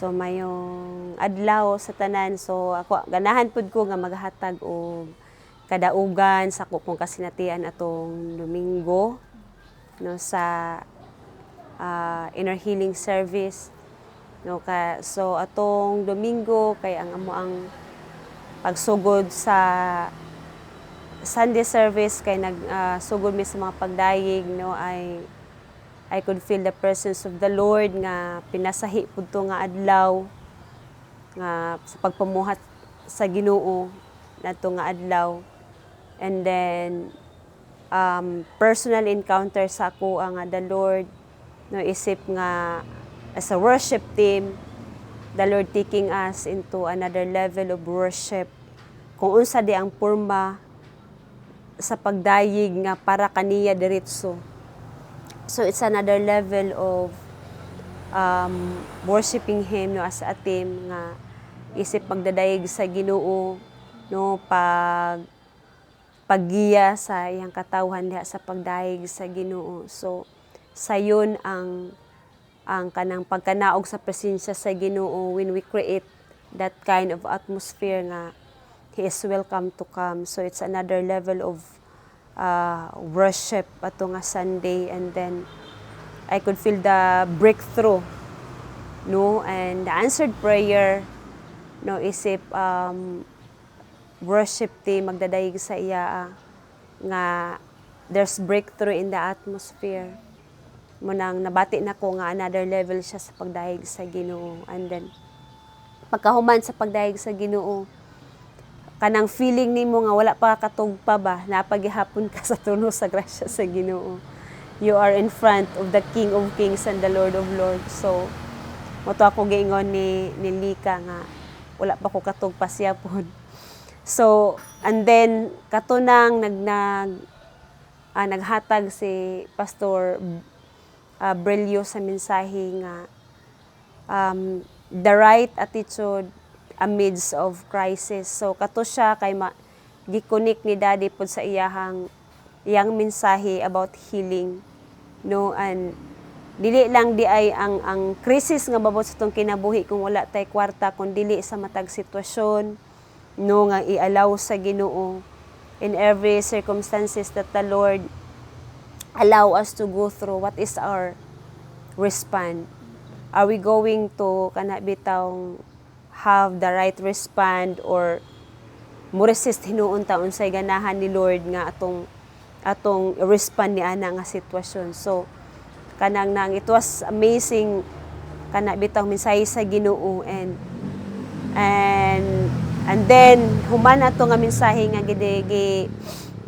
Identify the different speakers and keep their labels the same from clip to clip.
Speaker 1: So mayong adlaw sa tanan, so ako ganahan pud ko nga maghatag og kadaugan sa kung kasinatian atong Domingo no sa inner healing service no so atong Domingo kay ang amo ang pagsugod sa Sunday service kay sugod mi sa mga pagdayeg no I could feel the presence of the Lord nga pinasahi pud to nga adlaw nga sa pagpamuhat sa Ginoo nato nga adlaw. And then personal encounter sa ako nga the Lord no isip nga as a worship team, the Lord taking us into another level of worship. Kung unsa di ang porma sa pagdayeg nga para kaniya diretso. So it's another level of worshiping Him no as a team nga isip pagdadayeg sa Ginoo no paggiya sa iyang katawhan diha sa pagdayeg sa Ginoo. So sayon ang kanang pagkanaog sa presensya sa Ginoo when we create that kind of atmosphere nga He is welcome to come. So it's another level of worship ato nga Sunday. And then I could feel the breakthrough no and the answered prayer no isip worship team magdadayeg sa iya nga there's breakthrough in the atmosphere. Munang nabati nako nga another level siya sa pagdayeg sa Ginoo. And then pagkahuman sa pagdayeg sa Ginoo, kanang feeling nimo nga wala pa katugpa ba, napagihapon ka sa trono sa grasya sa Ginoo. You are in front of the King of Kings and the Lord of Lords. So moto ako giingon ni Lika nga wala pa ko katugpa siya pod. So and then katunang naghatag si Pastor Brillo sa mensahe nga the right attitude amidst of crisis. So kato siya kay gikonik ni Daddy pod sa iyang mensahe about healing no and dili lang di ay ang crisis nga babot sa tong kinabuhi kung wala tay kwarta kun dili sa matag sitwasyon no nga i-allow sa Ginoo in every circumstances that the Lord allow us to go through. What is our response? Are we going to kana bitawng have the right respond or mo resist hinuon ta unsay ganahan ni Lord nga atong respond ni ana nga sitwasyon. So kanang nang it was amazing kana bitawng mensahe sa Ginoo and then human ato nga mensahe nga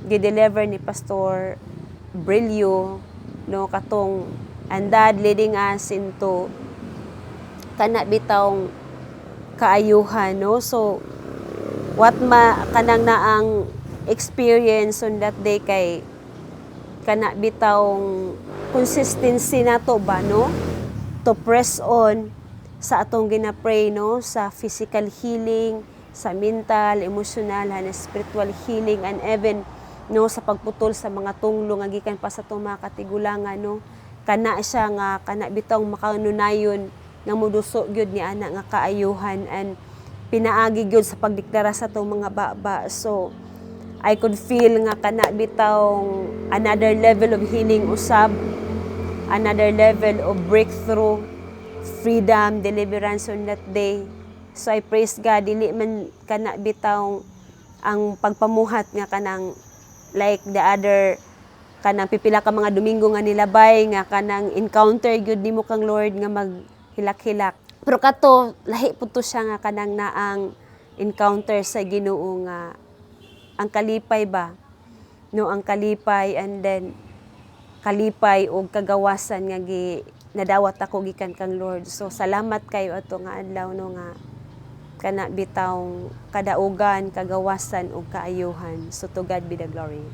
Speaker 1: gi-deliver ni Pastor Brillo no katong and that leading us into kana bitawng kaayuhan no. So what kanang naang experience on that day kay kana bitawng consistency nato ba no to press on sa atong ginapray no sa physical healing, sa mental, emotional, and spiritual healing and even no sa pagputol sa mga tunglo nga gikan pa sa atong mga katigulangan no kana siya nga kana bitawng makanunayon nga moduso gyud ni ana nga kaayuhan and pinaagi gyud sa pagdeklara sa atong mga baba. So I could feel nga kana bitawng another level of healing usab, another level of breakthrough, freedom, deliverance on that day. So I praise God dili man kana bitawng ang pagpamuhat nga kanang like the other kanang pipila ka mga Domingo nga nilabay nga kanang encounter gyud nimo kang Lord nga maghilak-hilak. Pero kato lahi pud to siya nga kanang naang encounter sa Ginoo nga ang kalipay ba no ang kalipay and then kalipay og kagawasan nga nadawat ako gikan kang Lord. So salamat kayo ato nga adlaw no nga kana bitawng kadaugan, kagawasan ug kaayuhan. So to God be the glory.